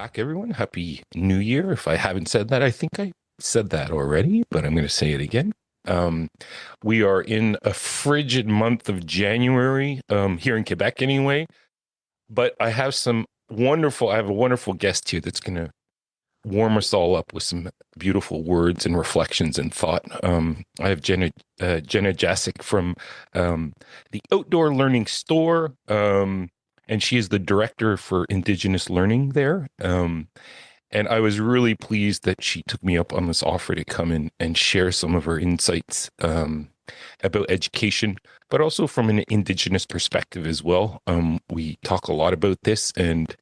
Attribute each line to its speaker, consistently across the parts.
Speaker 1: back, everyone. Happy New Year. If I haven't said that, I think I said that already, but I'm going to say it again. Um, we are in a frigid month of January, here in Quebec anyway, but I have a wonderful guest here that's going to warm us all up with some beautiful words and reflections and thought. I have Jenna Jasek from the Outdoor Learning Store, and she is the director for Indigenous learning there. And I was really pleased that she took me up on this offer to come in and share some of her insights about education, but also from an Indigenous perspective as well. We talk a lot about this, and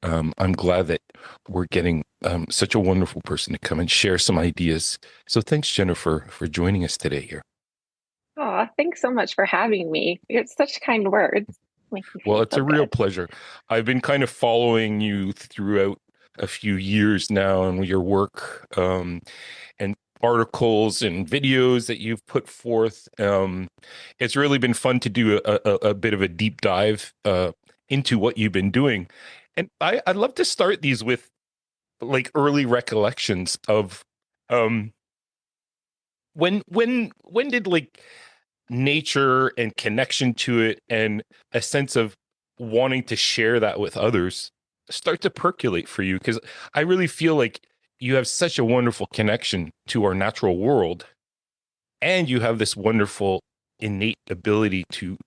Speaker 1: I'm glad that we're getting such a wonderful person to come and share some ideas. So thanks, Jennifer, for joining us today here.
Speaker 2: Oh, thanks so much for having me. It's such kind words. Make me
Speaker 1: Well,
Speaker 2: feel
Speaker 1: it's
Speaker 2: so
Speaker 1: a real
Speaker 2: good.
Speaker 1: pleasure. I've been kind of following you throughout a few years now and your work, and articles and videos that you've put forth. It's really been fun to do a bit of a deep dive into what you've been doing. And I'd love to start these with like early recollections of um, when did like nature and connection to it and a sense of wanting to share that with others start to percolate for you? Because I really feel like you have such a wonderful connection to our natural world, and you have this wonderful innate ability to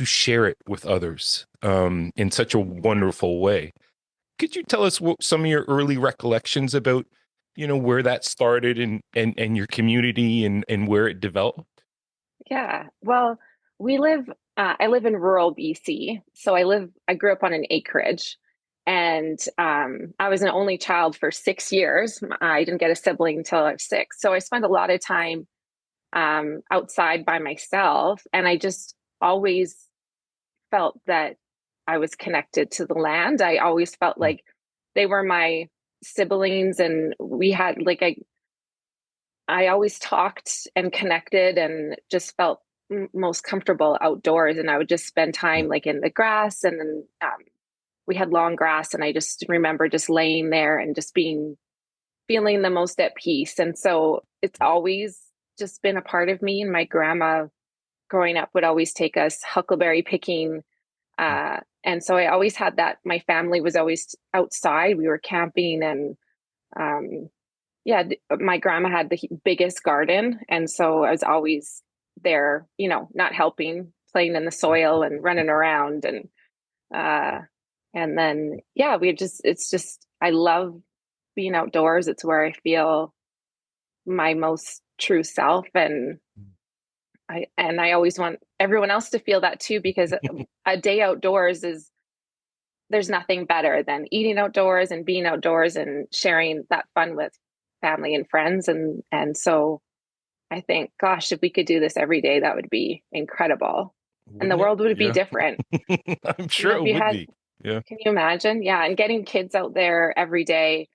Speaker 1: share it with others in such a wonderful way. Could you tell us what some of your early recollections about, where that started and your community and where it developed?
Speaker 2: Yeah. Well, I live in rural BC. So I grew up on an acreage and I was an only child for 6 years. I didn't get a sibling until I was six. So I spent a lot of time outside by myself. And I just always felt that I was connected to the land. I always felt
Speaker 1: Mm,
Speaker 2: like they were my siblings and we had I always talked and connected and just felt most comfortable outdoors. And I would just spend
Speaker 1: mm,
Speaker 2: time like in the grass. And then we had long grass. And I just remember just laying there and just feeling the most at peace. And so it's always just been a part of me. And my grandma growing up would always take us huckleberry picking.
Speaker 1: mm.
Speaker 2: And so I always had that. My family was always outside. We were camping and um, yeah, my grandma had the biggest garden, and so I was always there, not helping, playing in the soil and running around, uh, and then yeah, it's just I love being outdoors. It's where I feel my most true self, and I always want everyone else to feel that too, because a day outdoors is there's nothing better than eating outdoors and being outdoors and sharing that fun with family and friends and so I think gosh if we could do this every day that would be incredible and the
Speaker 1: Wouldn't it?
Speaker 2: world would be
Speaker 1: Yeah.
Speaker 2: different.
Speaker 1: I'm sure
Speaker 2: If
Speaker 1: it
Speaker 2: you
Speaker 1: would
Speaker 2: had
Speaker 1: be. Yeah.
Speaker 2: can you imagine, yeah, and getting kids out there every day,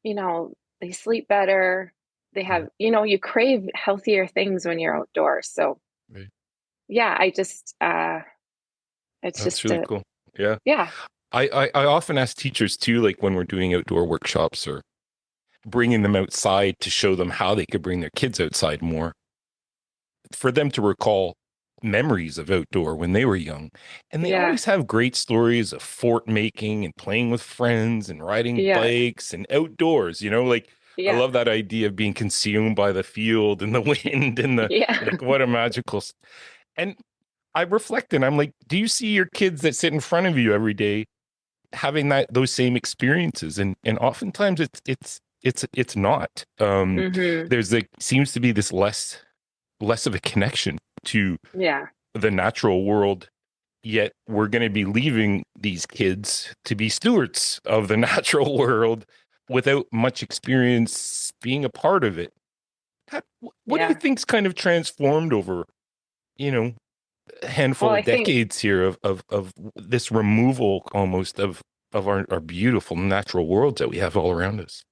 Speaker 2: they sleep better, they
Speaker 1: Mm,
Speaker 2: have, you crave healthier things when you're outdoors. So
Speaker 1: right.
Speaker 2: yeah, I just it's
Speaker 1: That's
Speaker 2: just
Speaker 1: really
Speaker 2: a
Speaker 1: cool. Yeah.
Speaker 2: yeah.
Speaker 1: I often ask teachers too, like when we're doing outdoor workshops or bringing them outside to show them how they could bring their kids outside more, for them to recall memories of outdoor when they were young. And they
Speaker 2: Yeah.
Speaker 1: always have great stories of fort making and playing with friends and riding
Speaker 2: Yeah.
Speaker 1: bikes and outdoors, like I
Speaker 2: Yeah.
Speaker 1: love that idea of being consumed by the field and the wind and the
Speaker 2: Yeah.
Speaker 1: like, what a magical. And I reflect and I'm like, do you see your kids that sit in front of you every day having those same experiences? And oftentimes it's not.
Speaker 2: Hmm.
Speaker 1: There's like seems to be this less of a connection to
Speaker 2: Yeah.
Speaker 1: the natural world, yet we're going to be leaving these kids to be stewards of the natural world without much experience being a part of it. What do you
Speaker 2: Yeah.
Speaker 1: think's kind of transformed over, you know, a
Speaker 2: Well,
Speaker 1: handful
Speaker 2: I
Speaker 1: of
Speaker 2: think,
Speaker 1: decades here of this removal almost of our beautiful natural worlds that we have all around us?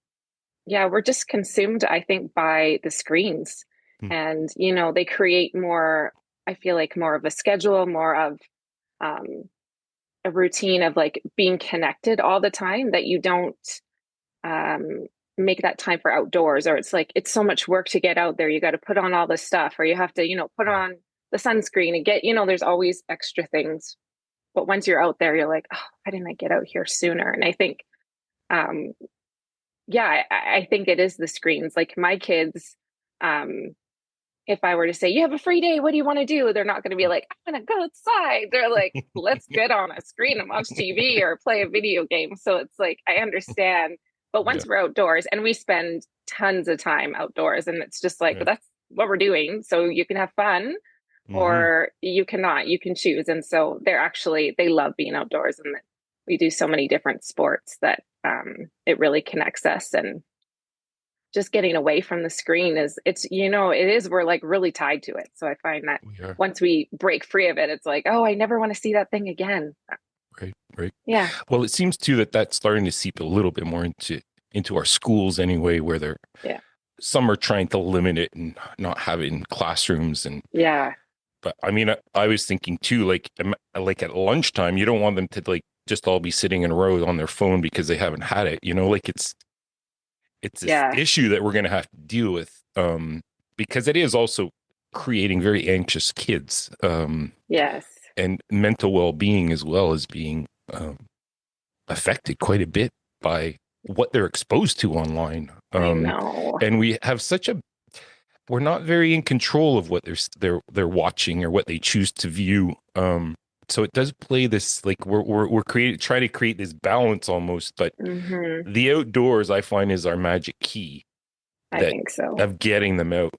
Speaker 2: yeah, we're just consumed, I think, by the screens.
Speaker 1: Mm,
Speaker 2: And, they create more, I feel like more of a schedule, more of um, a routine of like being connected all the time that you don't. um, make that time for outdoors, or it's like it's so much work to get out there. You got to put on all this stuff, or you have to, put on the sunscreen and get, there's always extra things. But once you're out there, you're like, oh, why didn't I get out here sooner? And I think, um, yeah, I think it is the screens. Like my kids, um, if I were to say, you have a free day, what do you want to do? They're not going to be like, I'm going to go outside. They're like, let's get on a screen and watch TV or play a video game. So it's like, I understand. But
Speaker 1: Yeah.
Speaker 2: once we're outdoors and we spend tons of time outdoors, and it's just like,
Speaker 1: Yeah.
Speaker 2: well, that's what we're doing. So you can have fun
Speaker 1: Hmm.
Speaker 2: or you cannot, you can choose. And so they love being outdoors, and we do so many different sports that it really connects us. And just getting away from the screen it is, we're like really tied to it. So I find that
Speaker 1: We are.
Speaker 2: once we break free of it, it's like, oh, I never want to see that thing again.
Speaker 1: Right. Right.
Speaker 2: Yeah.
Speaker 1: Well, it seems too that that's starting to seep a little bit more into our schools anyway, where they're
Speaker 2: Yeah.
Speaker 1: some are trying to limit it and not have it in classrooms. And
Speaker 2: Yeah.
Speaker 1: but I mean, I was thinking too, like at lunchtime, you don't want them to like just all be sitting in a row on their phone because they haven't had it. Like it's this
Speaker 2: Yeah.
Speaker 1: issue that we're going to have to deal with, because it is also creating very anxious kids,
Speaker 2: Yes.
Speaker 1: and mental well-being as well as being affected quite a bit by what they're exposed to online.
Speaker 2: I know.
Speaker 1: And we have we're not very in control of what they're watching or what they choose to view. So it does play this, like we're trying to create this balance almost, but
Speaker 2: Hmm.
Speaker 1: the outdoors I find is our magic key
Speaker 2: I
Speaker 1: that
Speaker 2: think so.
Speaker 1: of getting them out.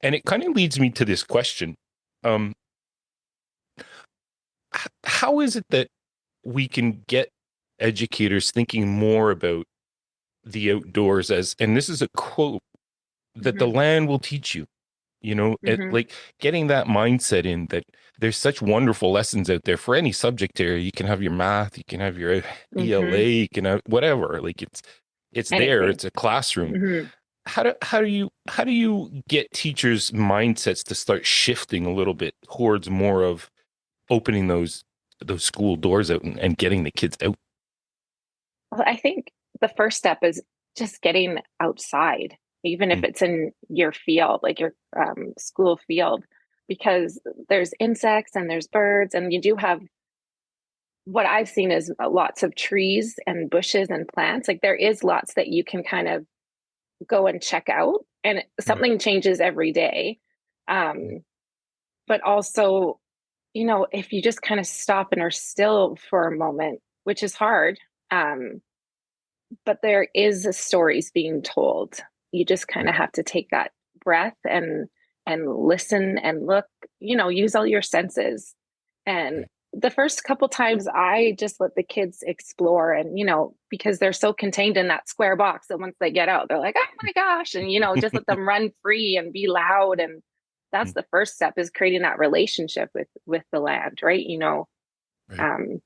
Speaker 1: And it kind of leads me to this question. Um, how is it that we can get educators thinking more about the outdoors as, and this is a quote, that the
Speaker 2: Hmm.
Speaker 1: land will teach you,
Speaker 2: Hmm.
Speaker 1: like getting that mindset in that there's such wonderful lessons out there for any subject area. You can have your math, you can have your ELA,
Speaker 2: Hmm.
Speaker 1: you can have whatever, like it's there,
Speaker 2: Anything.
Speaker 1: it's a classroom.
Speaker 2: Hmm.
Speaker 1: How do you get teachers' mindsets to start shifting a little bit towards more of opening those school doors out and getting the kids out?
Speaker 2: Well, I think the first step is just getting outside, even if
Speaker 1: Mm,
Speaker 2: it's in your field, like your school field, because there's insects and there's birds, and you do have what I've seen is lots of trees and bushes and plants. Like there is lots that you can kind of go and check out, and
Speaker 1: mm,
Speaker 2: something changes every day.
Speaker 1: mm,
Speaker 2: Um, but also, if you just kind of stop and are still for a moment, which is hard, um, but there is stories being told. You just kind
Speaker 1: mm,
Speaker 2: of have to take that breath and listen and look, use all your senses. And
Speaker 1: right,
Speaker 2: the first couple times I just let the kids explore, and because they're so contained in that square box that once they get out, they're like, oh my gosh, and just let them run free and be loud. And that's
Speaker 1: mm,
Speaker 2: the first step, is creating that relationship with the land, right?
Speaker 1: right.
Speaker 2: Um,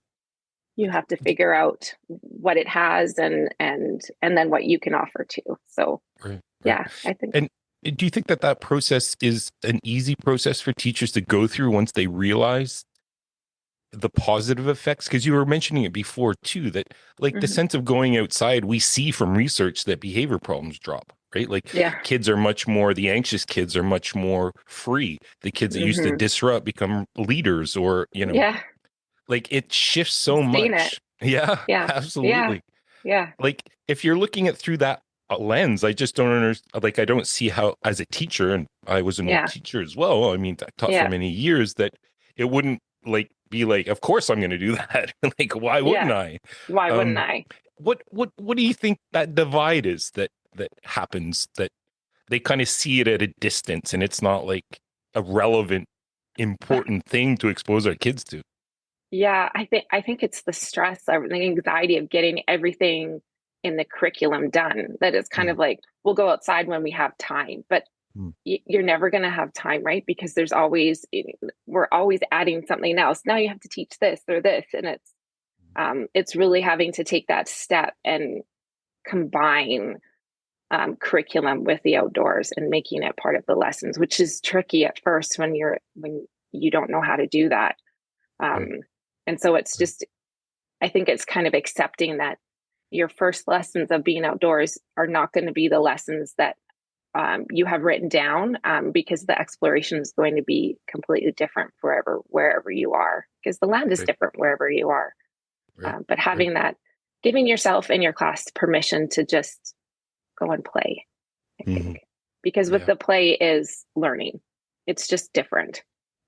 Speaker 2: you have to figure out what it has, and then what you can offer too. So
Speaker 1: Right, right.
Speaker 2: yeah, I think.
Speaker 1: And do you think that process is an easy process for teachers to go through once they realize the positive effects? Because you were mentioning it before too, that like the
Speaker 2: Mhm.
Speaker 1: sense of going outside, we see from research that behavior problems drop, right? Like
Speaker 2: Yeah.
Speaker 1: the anxious kids are much more free. The kids that used to
Speaker 2: Hmm.
Speaker 1: disrupt become leaders, or,
Speaker 2: Yeah,
Speaker 1: like it shifts
Speaker 2: I've
Speaker 1: so
Speaker 2: seen it.
Speaker 1: much. Yeah,
Speaker 2: Yeah, yeah,
Speaker 1: absolutely.
Speaker 2: yeah,
Speaker 1: Like if you're looking at through that lens, I just don't understand. Like I don't see how, as a teacher, and I was an old
Speaker 2: yeah,
Speaker 1: teacher as well. I mean, I taught for
Speaker 2: yeah,
Speaker 1: many years, that it wouldn't like be like, of course I'm going to do that. Like, why wouldn't
Speaker 2: yeah.
Speaker 1: I?
Speaker 2: Why wouldn't
Speaker 1: Um,
Speaker 2: I?
Speaker 1: what do you think that divide is that happens, that they kind of see it at a distance and it's not like a relevant, important thing to expose our kids to?
Speaker 2: Yeah, I think it's the stress, or the anxiety of getting everything in the curriculum done. That is kind
Speaker 1: Mm,
Speaker 2: of like, we'll go outside when we have time, but
Speaker 1: mm,
Speaker 2: you're never going to have time, right? Because we're always adding something else. Now you have to teach this or this, and it's really having to take that step and combine curriculum with the outdoors and making it part of the lessons, which is tricky at first when you don't know how to do that. Um,
Speaker 1: right,
Speaker 2: and so it's
Speaker 1: right.
Speaker 2: just, I think it's kind of accepting that your first lessons of being outdoors are not going to be the lessons that you have written down, because the exploration is going to be completely different wherever you are, because the land is
Speaker 1: Right,
Speaker 2: different wherever you are.
Speaker 1: right,
Speaker 2: But
Speaker 1: right.
Speaker 2: having that, giving yourself and your class permission to just go and play, I think,
Speaker 1: Hmm.
Speaker 2: because with
Speaker 1: Yeah,
Speaker 2: the play is learning. It's just different,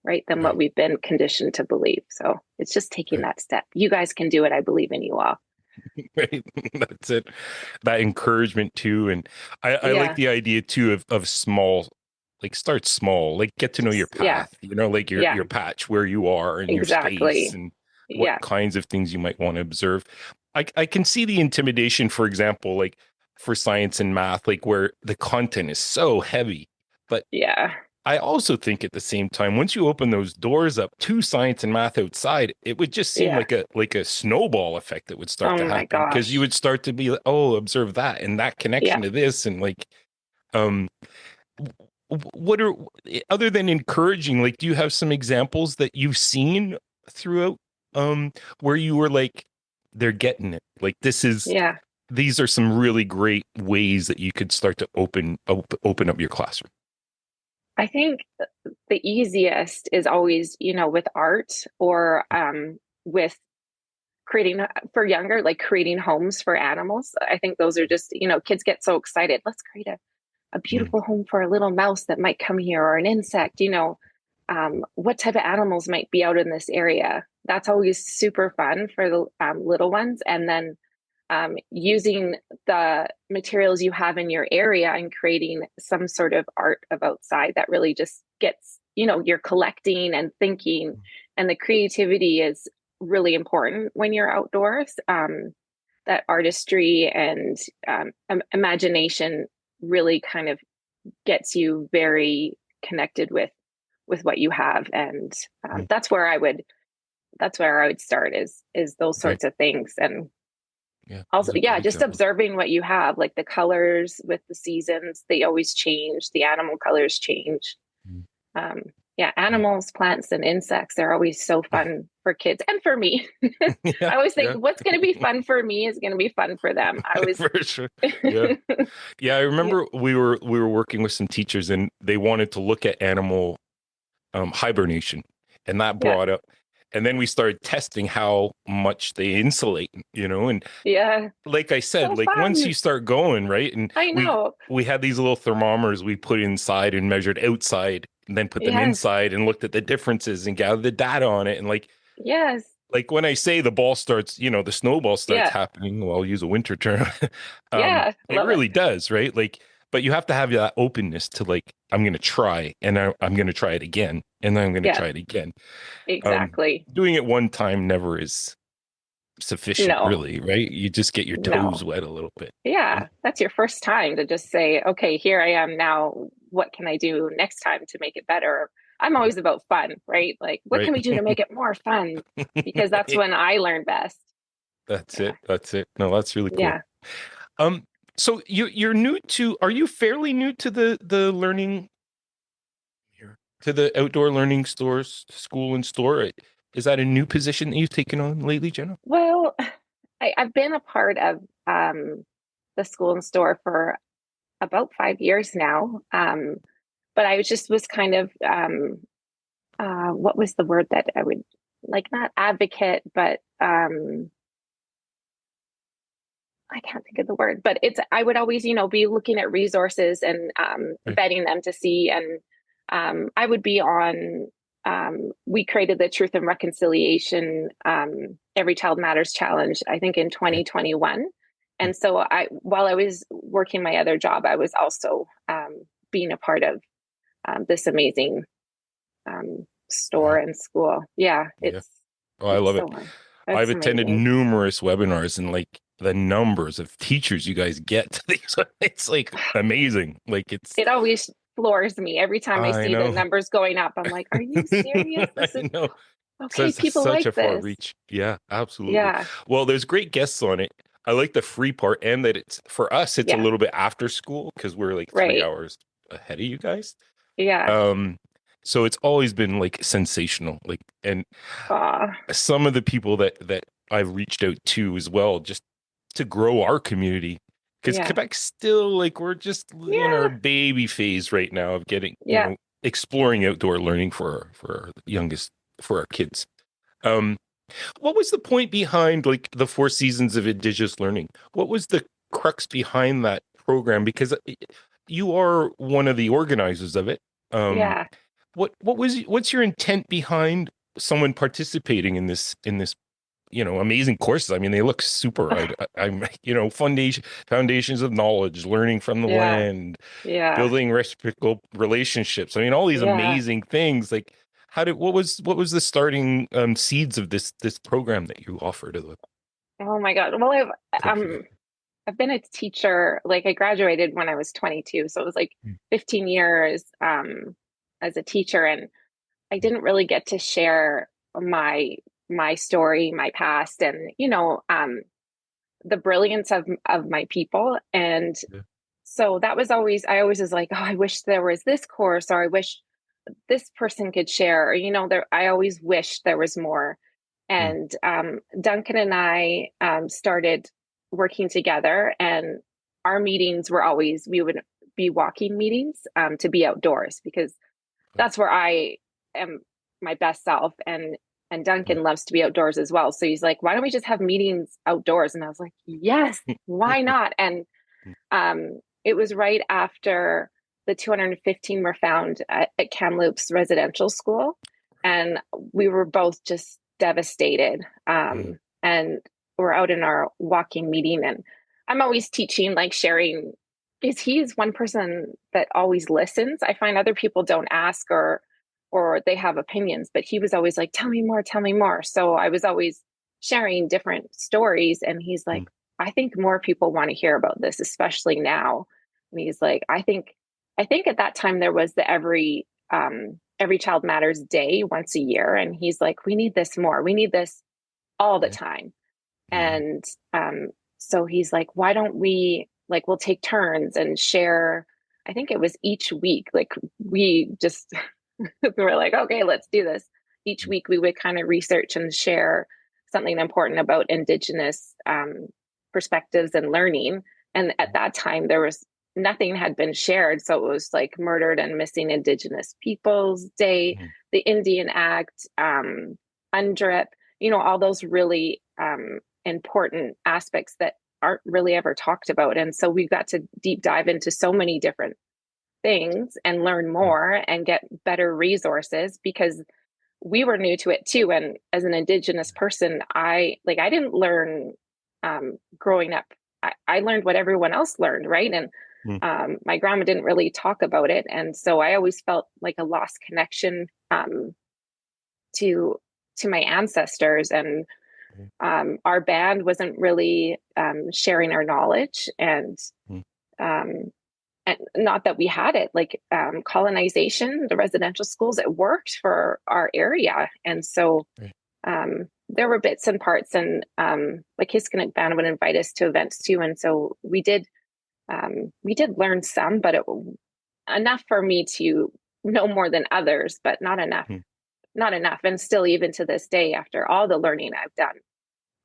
Speaker 2: right, than what
Speaker 1: right,
Speaker 2: we've been conditioned to believe. So it's just taking
Speaker 1: right,
Speaker 2: that step. You guys can do it. I believe in you all.
Speaker 1: right. That's it. That encouragement too. And I like
Speaker 2: Yeah.
Speaker 1: the idea too of small, like start small, like get to know your
Speaker 2: Just, yeah.
Speaker 1: path, like
Speaker 2: Yeah.
Speaker 1: your patch where you are and your space
Speaker 2: Exactly.
Speaker 1: and what
Speaker 2: Yeah.
Speaker 1: kinds of things you might want to observe. I can see the intimidation, for example, like for science and math, like where the content is so heavy. But
Speaker 2: Yeah.
Speaker 1: I also think at the same time, once you open those doors up to science and math outside, it would just seem
Speaker 2: Yeah.
Speaker 1: like a snowball effect that would start
Speaker 2: Oh
Speaker 1: to
Speaker 2: my
Speaker 1: happen because you
Speaker 2: gosh.
Speaker 1: would start to be like, oh, observe that and that
Speaker 2: Yeah.
Speaker 1: connection to this and like um what are other than encouraging, like do you have some examples that you've seen throughout where you were like they're getting it. Like
Speaker 2: Yeah.
Speaker 1: these are some really great ways that you could start to open up your classroom.
Speaker 2: I think the easiest is always, with art or with creating for younger, like creating homes for animals. I think those are just, kids get so excited. Let's create a
Speaker 1: Mm,
Speaker 2: beautiful home for a little mouse that might come here or an insect, what type of animals might be out in this area. That's always super fun for the little ones. And then using the materials you have in your area and creating some sort of art of outside that really just gets, you're collecting and thinking, and the creativity is really important when you're outdoors. That artistry and imagination really kind of gets you very connected with what you have, and
Speaker 1: mm,
Speaker 2: that's where I would start is those
Speaker 1: okay.
Speaker 2: sorts of things. And
Speaker 1: Yeah,
Speaker 2: also,
Speaker 1: those are
Speaker 2: yeah,
Speaker 1: great
Speaker 2: just
Speaker 1: examples.
Speaker 2: observing what you have, like the colors with the seasons, they always change, the animal colors change.
Speaker 1: Mm,
Speaker 2: um yeah,
Speaker 1: yeah.
Speaker 2: animals, plants, and insects, they're always so fun for kids and for me. I
Speaker 1: Yeah,
Speaker 2: always think
Speaker 1: yeah,
Speaker 2: what's going to be fun for me is going to be fun for them. I was
Speaker 1: for sure. Yeah. Yeah, I
Speaker 2: yeah,
Speaker 1: remember we were working with some teachers and they wanted to look at animal hibernation, and that
Speaker 2: yeah,
Speaker 1: brought up, and then we started testing how much they insulate, and
Speaker 2: yeah,
Speaker 1: like I said,
Speaker 2: so
Speaker 1: like once
Speaker 2: fun.
Speaker 1: you start going, right, and
Speaker 2: I know.
Speaker 1: we had these little thermometers we put inside and measured outside, and then put them
Speaker 2: Yes,
Speaker 1: inside and looked at the differences and gathered the data on it, and
Speaker 2: yes,
Speaker 1: like when I say the ball starts, the snowball starts
Speaker 2: yeah,
Speaker 1: happening. Well, I'll use a winter term.
Speaker 2: yeah,
Speaker 1: It
Speaker 2: love it.
Speaker 1: really does, right? Like, but you have to have that openness to like, I'm going to try, and I'm going to try it again, and then I'm going to
Speaker 2: Yes,
Speaker 1: try it again.
Speaker 2: exactly.
Speaker 1: Doing it one time never is sufficient,
Speaker 2: No,
Speaker 1: really, right? You just get your toes
Speaker 2: no.
Speaker 1: wet a little bit. And
Speaker 2: Yeah, that's your first time to just say, okay, here I am now. What can I do next time to make it better? I'm
Speaker 1: right,
Speaker 2: always about fun, right? Like, what
Speaker 1: right.
Speaker 2: can we do to make it more fun? Because that's when I learn best.
Speaker 1: That's
Speaker 2: Yeah.
Speaker 1: it. That's it. No, that's really cool.
Speaker 2: Yeah.
Speaker 1: Um, so you're new to, are you fairly new to the learning here, to the outdoor learning stores, school and store? Is that a new position that you've taken on lately, Jenna?
Speaker 2: Well, I've been a part of the school and store for about 5 years now. But I was kind of what was the word that I would like, not advocate, but I can't think of the word, but I would always, be looking at resources and
Speaker 1: Right.
Speaker 2: vetting them to see. And I would be on, we created the Truth and Reconciliation Every Child Matters Challenge, I think in
Speaker 1: Okay.
Speaker 2: 2021.
Speaker 1: Mm,
Speaker 2: And so while I was working my other job, I was also being a part of this amazing store
Speaker 1: wow.
Speaker 2: and school. Yeah,
Speaker 1: Yeah.
Speaker 2: it's,
Speaker 1: Oh, I
Speaker 2: it's
Speaker 1: love
Speaker 2: so,
Speaker 1: it. I've
Speaker 2: it's
Speaker 1: attended
Speaker 2: amazing.
Speaker 1: numerous webinars and like the numbers of teachers you guys get to these, it's like amazing. Like it's,
Speaker 2: It always floors me every time I
Speaker 1: I
Speaker 2: see the
Speaker 1: know.
Speaker 2: numbers going up. I'm like, are you serious?
Speaker 1: I
Speaker 2: This is
Speaker 1: know.
Speaker 2: okay. People
Speaker 1: Such
Speaker 2: like
Speaker 1: a far
Speaker 2: this.
Speaker 1: reach. Yeah, absolutely.
Speaker 2: Yeah.
Speaker 1: Well, there's great guests on it. I like the free part and that it's for us, it's a
Speaker 2: Yeah.
Speaker 1: little bit after school because we're like three
Speaker 2: Right.
Speaker 1: hours ahead of you guys.
Speaker 2: Yeah.
Speaker 1: Um, so it's always been like sensational. Like, and
Speaker 2: Aw.
Speaker 1: some of the people that I've reached out to as well, just to grow our community, because
Speaker 2: Yeah.
Speaker 1: Quebec's still like, we're just in our
Speaker 2: Yeah.
Speaker 1: baby phase right now of getting,
Speaker 2: Yeah.
Speaker 1: exploring outdoor learning for our youngest, for our kids. Um, what was the point behind like the 4 seasons of Indigenous learning? What was the crux behind that program? Because you are one of the organizers of it. Um,
Speaker 2: Yeah.
Speaker 1: what's your intent behind someone participating in this amazing courses? I mean, they look super. I'm foundations of knowledge, learning from the
Speaker 2: Yeah.
Speaker 1: land,
Speaker 2: Yeah.
Speaker 1: building reciprocal relationships. I mean, all these
Speaker 2: Yeah.
Speaker 1: amazing things. Like, what was the starting seeds of this program that you offer to
Speaker 2: Oh my God. Well,
Speaker 1: the people?
Speaker 2: I've been a teacher, like I graduated when I was 22, so it was like
Speaker 1: Mm,
Speaker 2: 15 years as a teacher, and I didn't really get to share my story, my past, and the brilliance of my people. And
Speaker 1: yeah,
Speaker 2: so that was always, I always was like, oh, I wish there was this course, or I wish this person could share, or there, I always wished there was more.
Speaker 1: mm,
Speaker 2: And Duncan and I started working together, and our meetings were always, we would be walking meetings, to be outdoors, because that's where I am my best self. And
Speaker 1: mm,
Speaker 2: Duncan loves to be outdoors as well. So he's like, why don't we just have meetings outdoors? And I was like, yes, why not? And it was right after the 215 were found at Kamloops Residential School. And we were both just devastated.
Speaker 1: mm,
Speaker 2: And we're out in our walking meeting, and I'm always teaching, like sharing, because he's one person that always listens. I find other people don't ask, or they have opinions, but he was always like, tell me more, tell me more. So I was always sharing different stories, and he's like,
Speaker 1: mm,
Speaker 2: I think more people want to hear about this, especially now. And he's like, I think at that time there was the every child matters day once a year, and he's like, we need this more, we need this all the
Speaker 1: yeah,
Speaker 2: time.
Speaker 1: amazing.
Speaker 2: And so he's like, why don't we, like, we'll take turns and share. I think it was each week, like we just we were like, okay, let's do this. Each
Speaker 1: Mm,
Speaker 2: week we would kind of research and share something important about Indigenous perspectives and learning. And at that time, there was nothing had been shared. So it was like Murdered and Missing Indigenous Peoples Day,
Speaker 1: mm,
Speaker 2: the Indian Act, UNDRIP, all those really important aspects that aren't really ever talked about. And so we got to deep dive into so many different things and learn
Speaker 1: mm,
Speaker 2: more and get better resources, because we were new to it too. And as an Indigenous person, I didn't learn growing up. I learned what everyone else learned, right? And
Speaker 1: mm,
Speaker 2: my grandma didn't really talk about it, and so I always felt like a lost connection to my ancestors. And
Speaker 1: mm,
Speaker 2: our band wasn't really sharing our knowledge,
Speaker 1: mm,
Speaker 2: um, and not that we had it, like colonization, the residential schools, it worked for our area. And so
Speaker 1: right,
Speaker 2: there were bits and parts, and like Hispanic band would invite us to events too. And so we did learn some, but enough for me to know more than others, but not enough,
Speaker 1: mm,
Speaker 2: not enough. And still, even to this day, after all the learning I've done,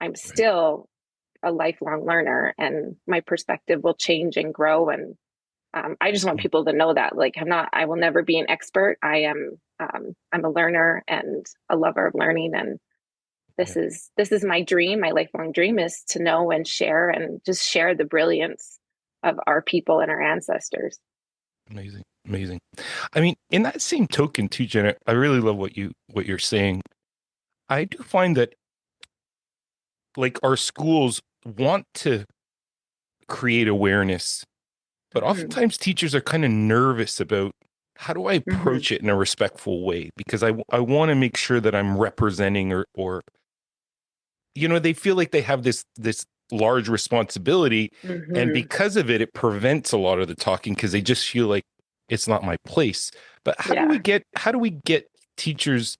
Speaker 2: I'm
Speaker 1: right,
Speaker 2: still a lifelong learner, and my perspective will change and grow. And I just want
Speaker 1: mm,
Speaker 2: people to know that, like, I will never be an expert. I'm a learner and a lover of learning. And
Speaker 1: yeah,
Speaker 2: this is my dream. My lifelong dream is to know and share, and just share the brilliance of our people and our ancestors.
Speaker 1: amazing, amazing. I mean, in that same token too, Jenna, I really love what you're saying. I do find that like our schools want to create awareness, but
Speaker 2: Mm-hmm.
Speaker 1: oftentimes teachers are kind of nervous about how do I
Speaker 2: Mm-hmm.
Speaker 1: approach it in a respectful way, because I want to make sure that I'm representing, or they feel like they have this large responsibility, and
Speaker 2: Mm-hmm.
Speaker 1: because of it prevents a lot of the talking, because they just feel like it's not my place. But
Speaker 2: Yeah.
Speaker 1: how do we get teachers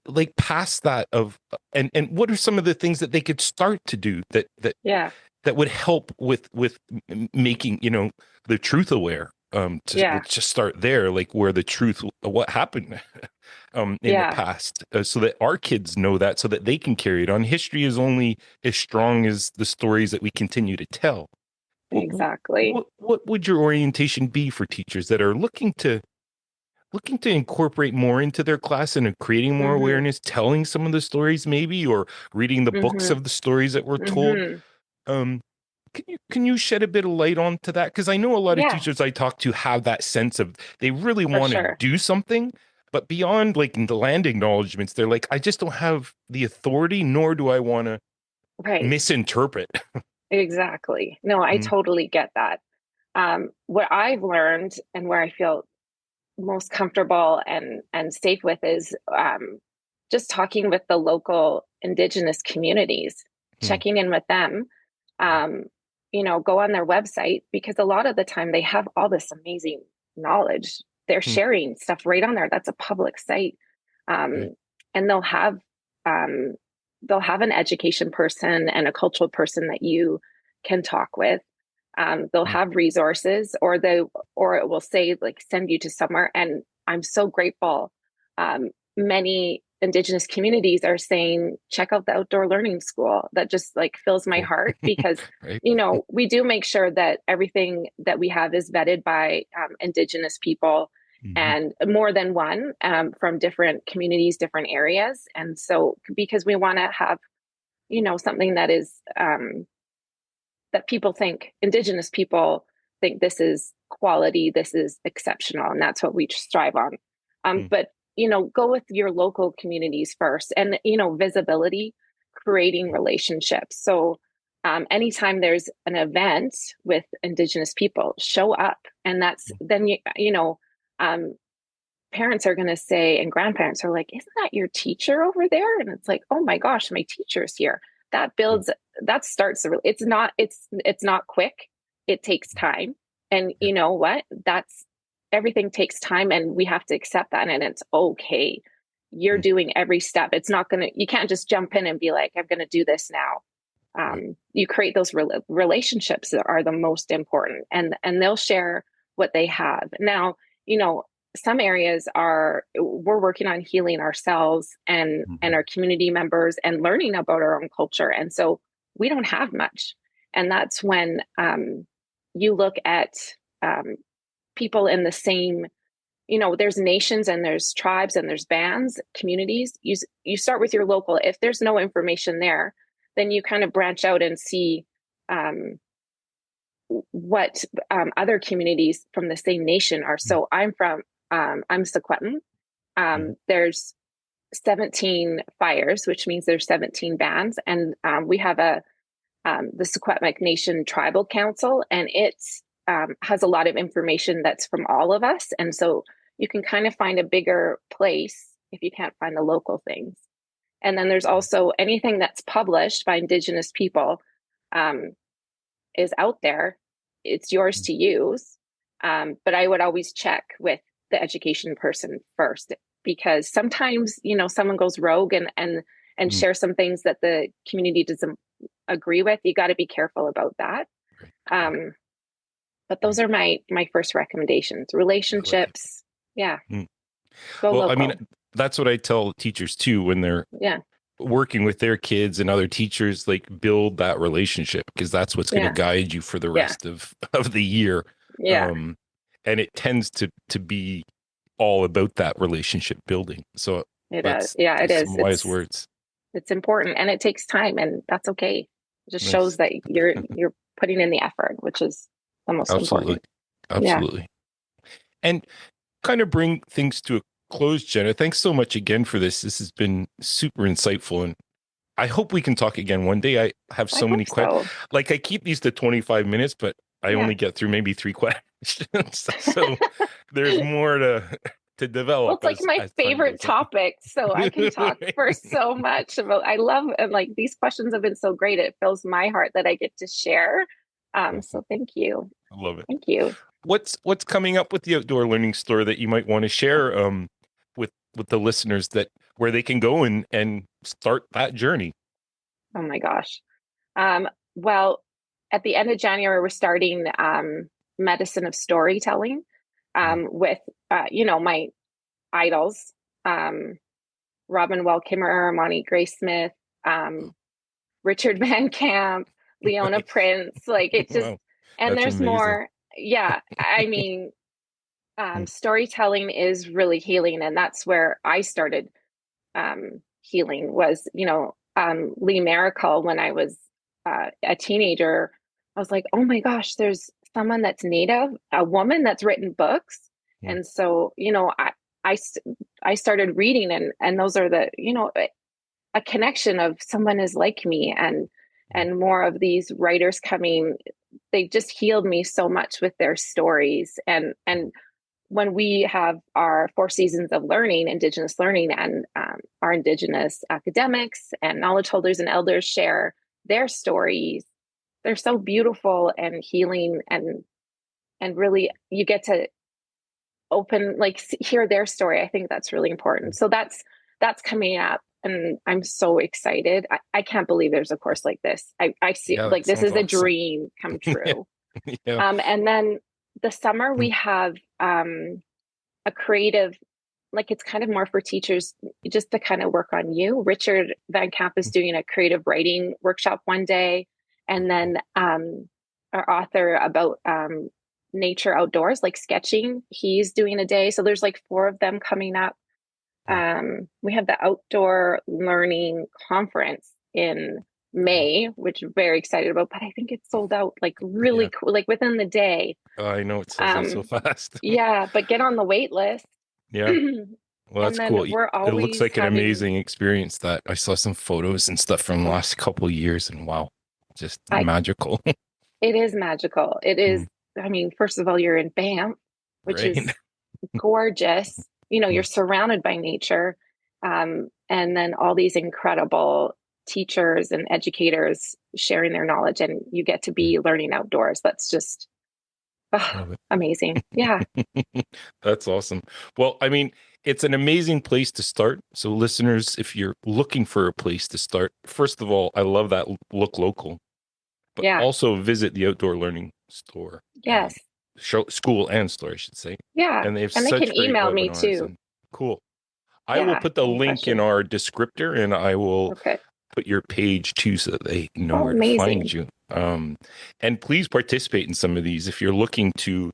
Speaker 1: like past that of, and what are some of the things that they could start to do that
Speaker 2: Yeah.
Speaker 1: would help with making the truth aware,
Speaker 2: Yeah.
Speaker 1: let's just start there, like where the truth, what happened in the
Speaker 2: Yeah.
Speaker 1: past, so that our kids know that, so that they can carry it on. History is only as strong as the stories that we continue to tell. What
Speaker 2: Exactly.
Speaker 1: what would your orientation be for teachers that are looking to incorporate more into their class and creating more
Speaker 2: Mm-hmm.
Speaker 1: awareness, telling some of the stories maybe, or reading the books
Speaker 2: Mm-hmm.
Speaker 1: of the stories that were told?
Speaker 2: Mm-hmm.
Speaker 1: Um, can you shed a bit of light onto that? Because I know a lot of
Speaker 2: Yeah,
Speaker 1: teachers I talk to have that sense of they really
Speaker 2: for
Speaker 1: want to
Speaker 2: sure.
Speaker 1: do something, but beyond like the land acknowledgments, they're like, I just don't have the authority, nor do I want to
Speaker 2: Right.
Speaker 1: misinterpret.
Speaker 2: Exactly. No, I
Speaker 1: Mm,
Speaker 2: totally get that. What I've learned and where I feel most comfortable and safe with is just talking with the local Indigenous communities,
Speaker 1: mm,
Speaker 2: checking in with them. Um, go on their website because a lot of the time they have all this amazing knowledge. They're
Speaker 1: mm,
Speaker 2: sharing stuff right on there. That's a public site,
Speaker 1: right.
Speaker 2: and um, they'll have an education person and a cultural person that you can talk with. They'll
Speaker 1: Mm,
Speaker 2: have resources, or it will say like send you to somewhere. And I'm so grateful. Many Indigenous communities are saying check out the outdoor learning school. That just like fills my
Speaker 1: cool.
Speaker 2: heart because
Speaker 1: Right.
Speaker 2: we do make sure that everything that we have is vetted by Indigenous people
Speaker 1: Mhm,
Speaker 2: and more than one from different communities, different areas. And so because we want to have something that is that people think Indigenous people think this is quality, this is exceptional, and that's what we strive on.
Speaker 1: mm,
Speaker 2: But go with your local communities first, and visibility, creating
Speaker 1: mm,
Speaker 2: relationships. So anytime there's an event with Indigenous people, show up, and that's
Speaker 1: mm,
Speaker 2: then um, parents are going to say, and grandparents are like, isn't that your teacher over there? And it's like, oh my gosh, my teacher's here. That
Speaker 1: mm,
Speaker 2: builds, that starts the, it's not quick. It takes
Speaker 1: mm.
Speaker 2: time. And
Speaker 1: Yeah.
Speaker 2: you know what? Everything takes time and we have to accept that. And it's okay. You're
Speaker 1: Mm,
Speaker 2: doing every step. It's not going to, you can't just jump in and be like, I'm going to do this now.
Speaker 1: right.
Speaker 2: You create those relationships that are the most important, and they'll share what they have. Now, some areas we're working on healing ourselves and
Speaker 1: Mhm,
Speaker 2: our community members and learning about our own culture, and so we don't have much. And that's when you look at um, people in the same, there's nations and there's tribes and there's bands, communities. You start with your local. If there's no information there, then you kind of branch out and see um, what other communities from the same nation are.
Speaker 1: mm,
Speaker 2: So I'm Sequetan.
Speaker 1: mhm,
Speaker 2: There's 17 fires, which means there's 17 bands, and we have the Secwepemc Nation Tribal Council, and it has a lot of information that's from all of us, and so you can kind of find a bigger place if you can't find the local things. And then there's also anything that's published by Indigenous people um, is out there. It's yours
Speaker 1: mm,
Speaker 2: to use, but I would always check with the education person first because sometimes someone goes rogue and
Speaker 1: mm,
Speaker 2: share some things that the community doesn't agree with. You got to be careful about that.
Speaker 1: right. Yeah.
Speaker 2: Um, but
Speaker 1: Right.
Speaker 2: those are my first recommendations.
Speaker 1: I like it.
Speaker 2: Relationships, yeah,
Speaker 1: Mm.
Speaker 2: go
Speaker 1: Well, I mean,
Speaker 2: local,
Speaker 1: that's what I tell teachers too when they're
Speaker 2: yeah,
Speaker 1: working with their kids and other teachers, like build that relationship because that's what's going to
Speaker 2: yeah,
Speaker 1: guide you for the
Speaker 2: yeah,
Speaker 1: rest of the year.
Speaker 2: yeah.
Speaker 1: Um, and it tends to be all about that relationship building. So
Speaker 2: It is, yeah, it
Speaker 1: that's
Speaker 2: is.
Speaker 1: some wise words.
Speaker 2: It's important and it takes time, and that's okay. It just shows
Speaker 1: Nice.
Speaker 2: that you're putting in the effort, which is the most
Speaker 1: Absolutely.
Speaker 2: important. Yeah,
Speaker 1: Absolutely. And kind of bring things to a close, Jenna. Thanks so much again for this. This has been super insightful, and I hope we can talk again one day. I have
Speaker 2: I
Speaker 1: so many
Speaker 2: hope
Speaker 1: questions.
Speaker 2: so.
Speaker 1: Like I keep these to 25 minutes, but I
Speaker 2: Yeah.
Speaker 1: only get through maybe three questions. So there's more to
Speaker 2: Well,
Speaker 1: develop
Speaker 2: it's like my
Speaker 1: as time
Speaker 2: favorite
Speaker 1: goes on.
Speaker 2: topic, so I can talk for so much about. I love and like these questions have been so great. It fills my heart that I get to share.
Speaker 1: Awesome.
Speaker 2: So thank you,
Speaker 1: I love it.
Speaker 2: thank you.
Speaker 1: What's coming up with the outdoor learning store that you might want to share with the listeners that where they can go and start that journey?
Speaker 2: Oh my gosh. Well, at the end of January, we're starting. medicine of storytelling,
Speaker 1: Mm.
Speaker 2: with, my idols, um, Robin Wall Kimmerer, Monty Graysmith, um, Richard Van Camp, Leona
Speaker 1: Nice.
Speaker 2: Prince. Like it's just,
Speaker 1: Wow.
Speaker 2: and
Speaker 1: That's
Speaker 2: there's
Speaker 1: amazing.
Speaker 2: more. Yeah. I mean,
Speaker 1: Mm.
Speaker 2: storytelling is really healing. And that's where I started healing was, Lee Miracle when I was a teenager. I was like, oh my gosh, there's someone that's Native, a woman that's written books.
Speaker 1: Mm.
Speaker 2: And so, I, I started reading, and those are the, a connection of someone is like me,
Speaker 1: Mm.
Speaker 2: and more of these writers coming. They just healed me so much with their stories. And when we have our 4 seasons of learning, Indigenous learning, and our Indigenous academics and knowledge holders and elders share their stories, they're so beautiful and healing, and really you get to open, like, hear their story. I think that's really important. So that's coming up, and I'm so excited. I can't believe there's a course like this. I see,
Speaker 1: Yeah, that
Speaker 2: like, this
Speaker 1: sounds
Speaker 2: is a
Speaker 1: awesome.
Speaker 2: dream come
Speaker 1: Yeah.
Speaker 2: true.
Speaker 1: Yeah.
Speaker 2: And then the summer
Speaker 1: Mm.
Speaker 2: we have a creative, like, it's kind of more for teachers just to kind of work on you. Richard Van Camp is doing a creative writing workshop one day,
Speaker 1: Oh,
Speaker 2: and
Speaker 1: cool.
Speaker 2: then our author about nature outdoors, like sketching, he's doing a day. So there's like 4 of them coming up.
Speaker 1: Mm.
Speaker 2: We have the outdoor learning conference in
Speaker 1: Oh,
Speaker 2: May, which I'm very excited about, but I think it's sold out like
Speaker 1: yeah.
Speaker 2: really cool, like within the day.
Speaker 1: I know it sells out so
Speaker 2: Um,
Speaker 1: fast.
Speaker 2: yeah, but get on the wait list.
Speaker 1: Yeah.
Speaker 2: And
Speaker 1: Well, that's
Speaker 2: then
Speaker 1: cool.
Speaker 2: we're
Speaker 1: It looks
Speaker 2: always
Speaker 1: like an
Speaker 2: having,
Speaker 1: amazing experience that I saw some photos and stuff from the
Speaker 2: oh,
Speaker 1: last couple of years, and wow, just
Speaker 2: I,
Speaker 1: magical.
Speaker 2: it is magical. It
Speaker 1: Mm.
Speaker 2: is, I mean, first of all, you're in Banff, which
Speaker 1: Right?
Speaker 2: is gorgeous. You're
Speaker 1: Mm.
Speaker 2: surrounded by nature. And then all these incredible teachers and educators sharing their knowledge, and you get to
Speaker 1: Mm.
Speaker 2: be learning outdoors. That's just
Speaker 1: Love it.
Speaker 2: amazing. Yeah.
Speaker 1: That's awesome. Well, I mean, it's an amazing place to start. So, listeners, if you're looking for a place to start, first of all, I love that look local, but
Speaker 2: Yeah.
Speaker 1: also visit the outdoor learning store,
Speaker 2: Yes.
Speaker 1: school and store, I should say.
Speaker 2: Yeah.
Speaker 1: And they have
Speaker 2: And they can
Speaker 1: such great
Speaker 2: email me
Speaker 1: webinars
Speaker 2: too.
Speaker 1: and cool. I will
Speaker 2: Yeah.
Speaker 1: put the
Speaker 2: Any
Speaker 1: link in
Speaker 2: questions?
Speaker 1: our descriptor and I will
Speaker 2: Okay.
Speaker 1: put your page too so that they know
Speaker 2: Oh,
Speaker 1: where to find
Speaker 2: amazing.
Speaker 1: you. And please participate in some of these if you're looking to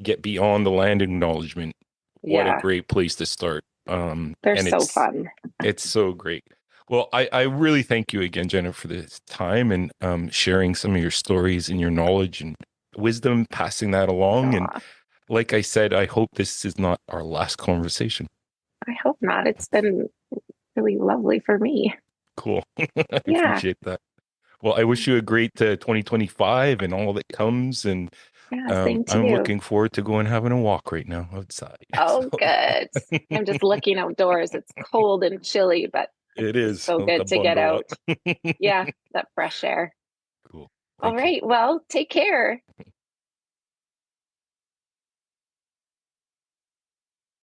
Speaker 1: get beyond the land acknowledgement. What a
Speaker 2: Yeah.
Speaker 1: great place to start.
Speaker 2: They're
Speaker 1: And
Speaker 2: so fun.
Speaker 1: it's so great. Well, I really thank you again, Jenna, for this time and sharing some of your stories and your knowledge and wisdom, passing that along. And
Speaker 2: Aw,
Speaker 1: like I said, I hope this is not our last conversation.
Speaker 2: I hope not. It's been really lovely for me.
Speaker 1: Cool. I
Speaker 2: Yeah.
Speaker 1: appreciate that. Well, I wish you a great 2025 and all that comes. And
Speaker 2: Yeah. Same to
Speaker 1: I'm
Speaker 2: you.
Speaker 1: looking forward to going having a walk right now outside.
Speaker 2: Oh,
Speaker 1: So
Speaker 2: good. I'm just looking outdoors. It's cold and chilly, but it's
Speaker 1: it
Speaker 2: just
Speaker 1: is.
Speaker 2: so
Speaker 1: I'll have
Speaker 2: good
Speaker 1: to
Speaker 2: to get
Speaker 1: bundle up.
Speaker 2: out. Yeah, that fresh air.
Speaker 1: Cool.
Speaker 2: All
Speaker 1: Thank you.
Speaker 2: right. Well, take care.